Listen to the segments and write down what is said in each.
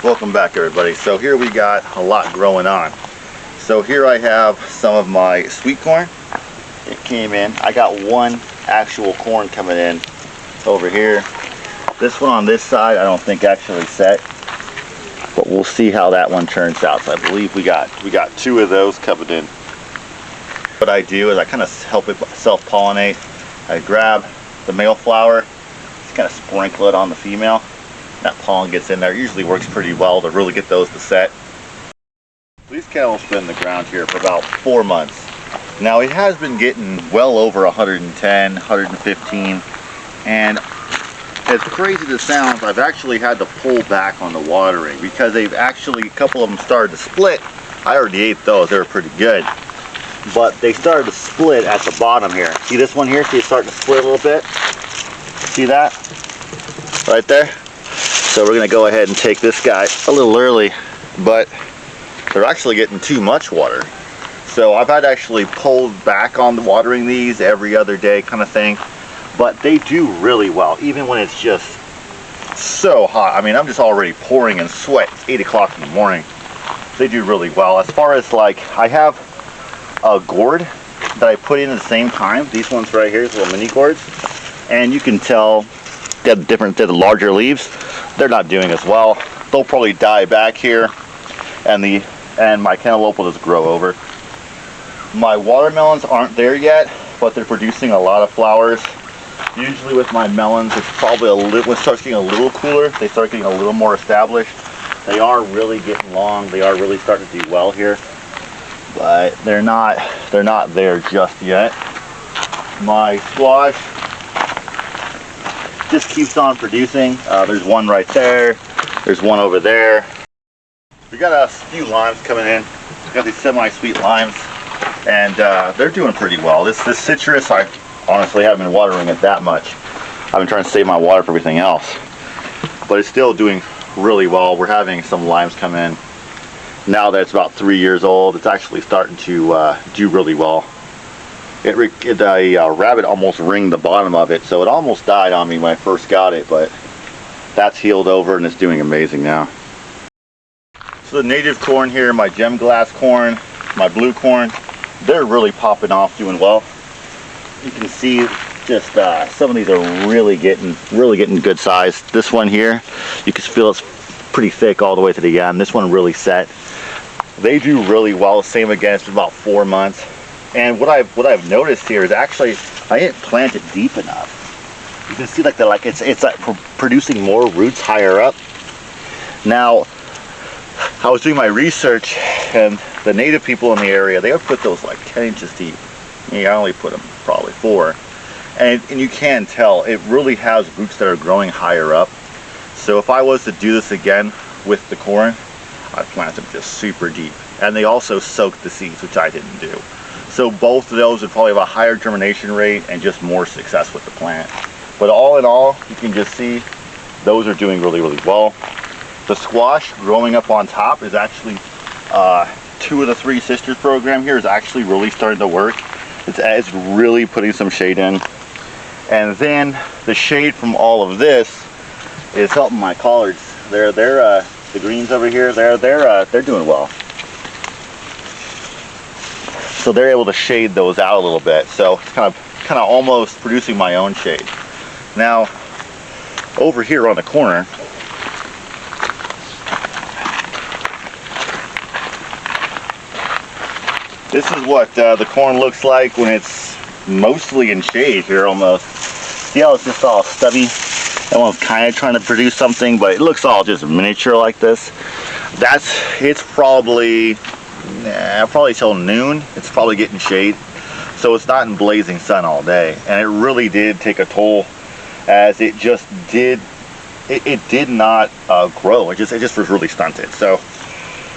Welcome back, everybody. So here we got a lot growing on. So here I have some of my sweet corn. It came in. I got one actual corn coming in over here. This one on this side I don't think actually set, but we'll see how that one turns out. So I believe we got two of those coming in. What I do is I kind of help it self-pollinate. I grab the male flower, just kind of sprinkle it on the female. That pollen gets in there. It usually works pretty well to really get those to set. These candles have been in the ground here for about 4 months. Now it has been getting well over 110, 115, and as crazy as it sounds, I've actually had to pull back on the watering because they've actually, a couple of them started to split. I already ate those, they were pretty good. But they started to split at the bottom here. See this one here? See it's starting to split a little bit? See that? Right there? So we're gonna go ahead and take this guy a little early, but they're actually getting too much water. So I've had to actually pull back on the watering these every other day kind of thing. But they do really well, even when it's just so hot. I mean, I'm just already pouring in sweat. It's 8 o'clock in the morning. They do really well. As far as like, I have a gourd that I put in at the same time. These ones right here, these little mini gourds. And you can tell they have the larger leaves. They're not doing as well. They'll probably die back here, and my cantaloupe will just grow over. My watermelons aren't there yet, but they're producing a lot of flowers. Usually with my melons, it's probably when it starts getting a little cooler, they start getting a little more established. They are really getting long. They are really starting to do well here, but they're not there just yet. My squash just keeps on producing. There's one right there. There's one over there. We got a few limes coming in. We got these semi-sweet limes, and they're doing pretty well. This citrus, I honestly haven't been watering it that much. I've been trying to save my water for everything else, but it's still doing really well. We're having some limes come in now that it's about 3 years old. It's actually starting to do really well. A rabbit almost ringed the bottom of it, so it almost died on me when I first got it, but that's healed over and it's doing amazing now. So the native corn here, my gem glass corn, my blue corn, they're really popping off, doing well. You can see just some of these are really getting good size. This one here, you can feel it's pretty thick all the way to the end. This one really set. They do really well. Same again, it's been about 4 months. And what I've noticed here is actually I didn't plant it deep enough. You can see like it's like producing more roots higher up. Now, I was doing my research, and the native people in the area, they would put those like 10 inches deep. I only put them probably 4, and you can tell it really has roots that are growing higher up. So if I was to do this again with the corn, I'd plant them just super deep, and they also soak the seeds, which I didn't do. So both of those would probably have a higher germination rate and just more success with the plant. But all in all, you can just see those are doing really well. The squash growing up on top is actually 2 of the 3 sisters program here is actually really starting to work. It's really putting some shade in. And then the shade from all of this is helping my collards. They're the greens over here, they're doing well. So they're able to shade those out a little bit. So it's kind of almost producing my own shade. Now, over here on the corner, this is what the corn looks like when it's mostly in shade here almost. See how it's just all stubby? That one's kind of trying to produce something, but it looks all just miniature like this. It's probably till noon. It's probably getting shade, so it's not in blazing sun all day, and it really did take a toll, as it just did not grow. It just was really stunted. So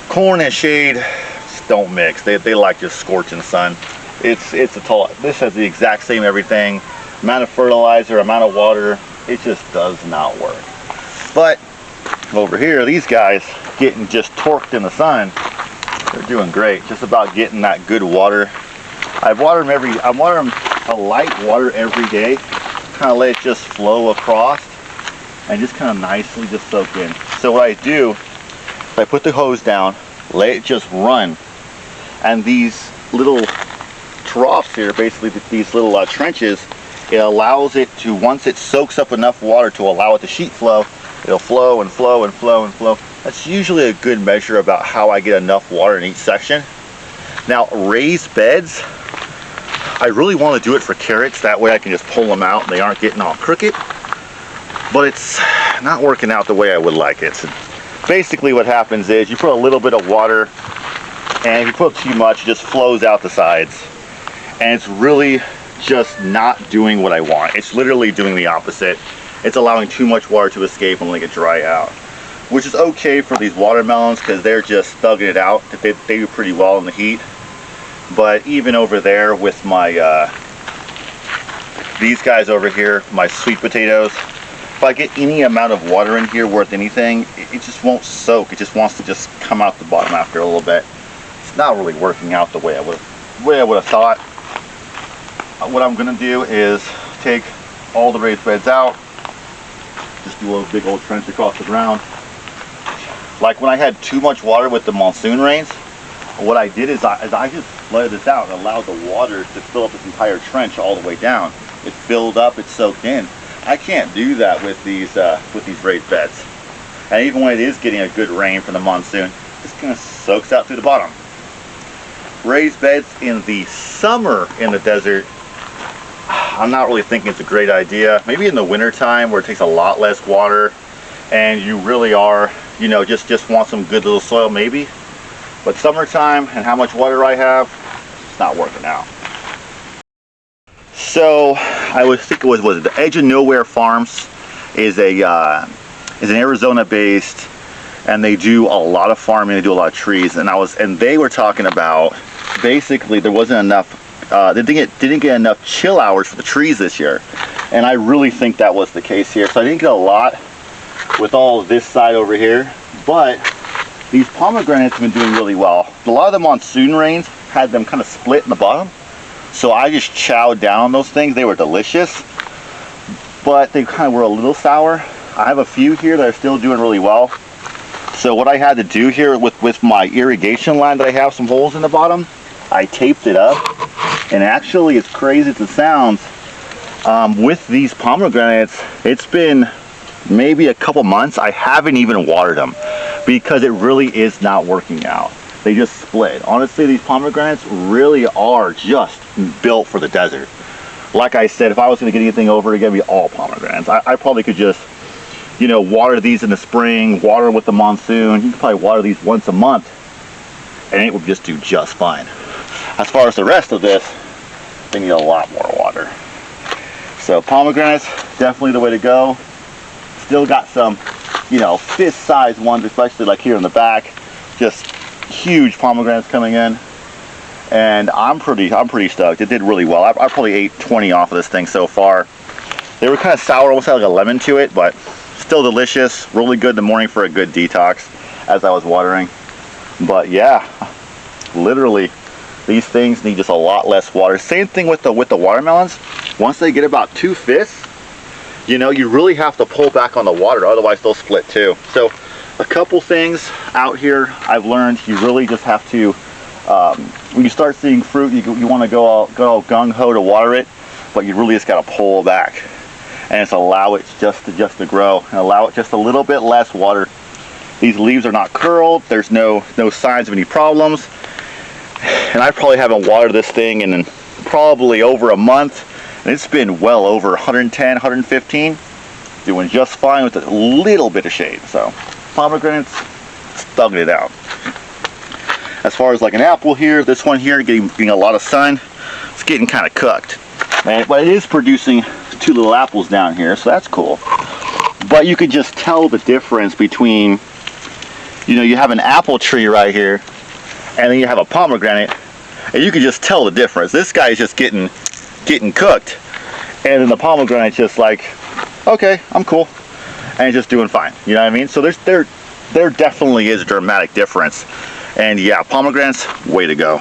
corn and shade just don't mix. They like just scorching sun. It's a toll. This has the exact same everything, amount of fertilizer, amount of water. It just does not work. But over here, these guys getting just torqued in the sun. They're doing great. Just about getting that good water. I water them a light water every day. Kind of let it just flow across and just kind of nicely just soak in. So what I do I put the hose down, let it just run, and these little troughs here, basically these little trenches, it allows it to, once it soaks up enough water to allow it to sheet flow, it'll flow and flow and flow and flow. That's usually a good measure about how I get enough water in each section. Now, raised beds, I really want to do it for carrots. That way I can just pull them out and they aren't getting all crooked. But it's not working out the way I would like it. So basically what happens is you put a little bit of water, and if you put too much, it just flows out the sides. And it's really just not doing what I want. It's literally doing the opposite. It's allowing too much water to escape and letting it dry out. Which is okay for these watermelons because they're just thugging it out. They do pretty well in the heat. But even over there with my, these guys over here, my sweet potatoes, if I get any amount of water in here worth anything, it just won't soak. It just wants to just come out the bottom after a little bit. It's not really working out the way I would have thought. What I'm gonna do is take all the raised beds out, just do a big old trench across the ground. Like when I had too much water with the monsoon rains, what I did is I just let this out and allowed the water to fill up this entire trench all the way down. It filled up, it soaked in. I can't do that with these raised beds. And even when it is getting a good rain from the monsoon, it just kind of soaks out through the bottom. Raised beds in the summer in the desert, I'm not really thinking it's a great idea. Maybe in the winter time where it takes a lot less water and you really are, you know, just want some good little soil, maybe. But summertime and how much water I have, it's not working out. So I was thinking, was it the Edge of Nowhere Farms is an Arizona based, and they do a lot of farming, they do a lot of trees, and they were talking about basically there wasn't enough, they didn't get enough chill hours for the trees this year, and I really think that was the case here. So I didn't get a lot with all of this side over here, but these pomegranates have been doing really well. A lot of the monsoon rains had them kind of split in the bottom, so I just chowed down on those things. They were delicious, but they kind of were a little sour. I have a few here that are still doing really well. So what I had to do here with my irrigation line that I have some holes in the bottom, I taped it up. And actually, as crazy as it sounds, with these pomegranates, it's been maybe a couple months. I haven't even watered them because it really is not working out. They just split. Honestly, these pomegranates really are just built for the desert. Like I said, if I was going to get anything over, it's going to be all pomegranates. I probably could just, you know, water these in the spring, water with the monsoon. You could probably water these once a month, and it would just do just fine. As far as the rest of this, they need a lot more water. So pomegranates, definitely the way to go. Still got some, you know, fist-sized ones, especially like here in the back. Just huge pomegranates coming in, and I'm pretty stoked. It did really well. I probably ate 20 off of this thing so far. They were kind of sour, almost had like a lemon to it, but still delicious. Really good in the morning for a good detox as I was watering. But yeah, literally these things need just a lot less water. Same thing with the watermelons. Once they get about 2 fists, you know, you really have to pull back on the water, otherwise they'll split too. So a couple things out here I've learned, you really just have to, when you start seeing fruit, you want to go all gung-ho to water it, but you really just got to pull back and just allow it just to grow, and allow it just a little bit less water. These leaves are not curled, there's no signs of any problems, and I probably haven't watered this thing in probably over a month, and it's been well over 110, 115, doing just fine with a little bit of shade. So pomegranates, thugging it out. As far as like an apple here, this one here getting a lot of sun, it's getting kind of cooked, but it is producing 2 little apples down here, so that's cool. But you could just tell the difference between, you know, you have an apple tree right here, and then you have a pomegranate, and you can just tell the difference. This guy is just getting cooked, and then the pomegranate's just like, okay, I'm cool, and it's just doing fine. You know what I mean? So there definitely is a dramatic difference. And yeah, pomegranates, way to go.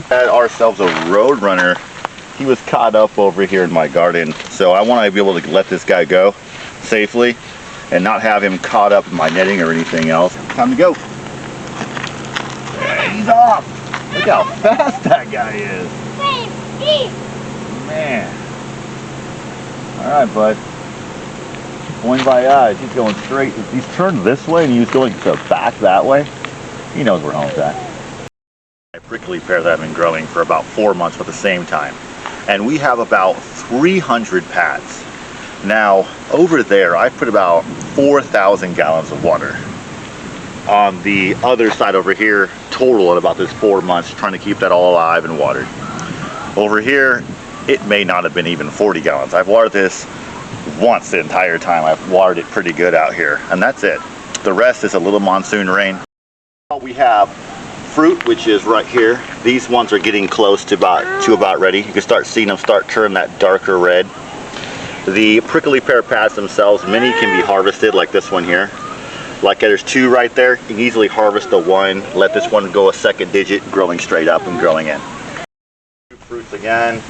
Had ourselves a road runner. He was caught up over here in my garden, so I want to be able to let this guy go safely. and not have him caught up in my netting or anything else. Time to go. And he's off. Look how fast that guy is. Man. All right, bud. Going by eyes, he's going straight. He's turned this way and he's going to back that way. He knows where home's at. My prickly pear that I've been growing for about 4 months at the same time. And we have about 300 pads. Now, over there, I put about 4,000 gallons of water. On the other side over here, total in about this 4 months, trying to keep that all alive and watered. Over here, it may not have been even 40 gallons. I've watered this once the entire time. I've watered it pretty good out here, and that's it. The rest is a little monsoon rain. We have fruit, which is right here. These ones are getting close to about ready. You can start seeing them start turning that darker red. The prickly pear pads themselves, many can be harvested, like this one here. Like there's 2 right there. You can easily harvest the one, let this one go a second digit, growing straight up and growing in. Fruits again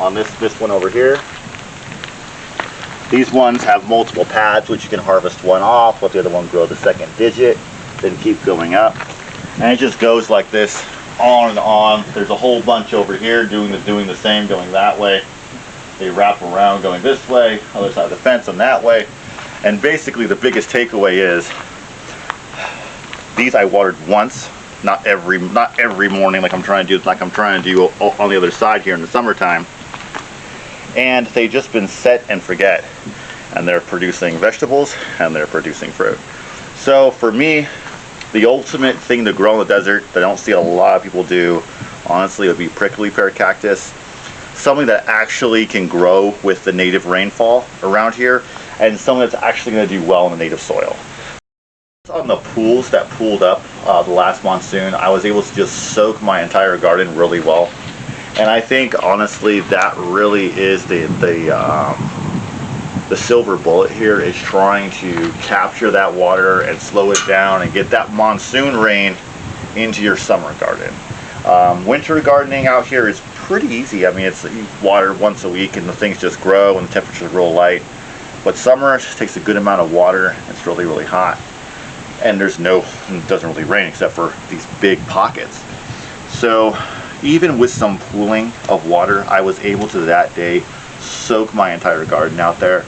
on this one over here. These ones have multiple pads, which you can harvest one off, let the other one grow the second digit, then keep going up. And it just goes like this on and on. There's a whole bunch over here doing the same, going that way. They wrap around going this way, other side of the fence and that way. And basically the biggest takeaway is these I watered once, not every morning like I'm trying to do on the other side here in the summertime. And they've just been set and forget. And they're producing vegetables and they're producing fruit. So for me, the ultimate thing to grow in the desert that I don't see a lot of people do, honestly, would be prickly pear cactus. Something that actually can grow with the native rainfall around here, and something that's actually going to do well in the native soil. On the pools that pooled up the last monsoon, I was able to just soak my entire garden really well. And I think, honestly, that really is the silver bullet here, is trying to capture that water and slow it down and get that monsoon rain into your summer garden. Winter gardening out here is pretty easy. I mean, it's you water once a week and the things just grow and the temperature's real light. But summer just takes a good amount of water. It's really, really hot. And it doesn't really rain except for these big pockets. So even with some pooling of water, I was able to that day soak my entire garden out there.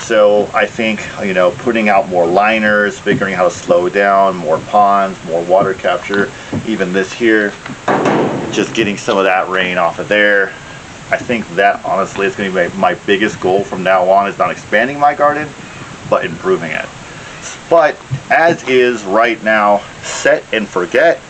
So I think, putting out more liners, figuring how to slow down, more ponds, more water capture, even this here, just getting some of that rain off of there. I think that honestly is going to be my biggest goal from now on, is not expanding my garden, but improving it. But as is right now, set and forget.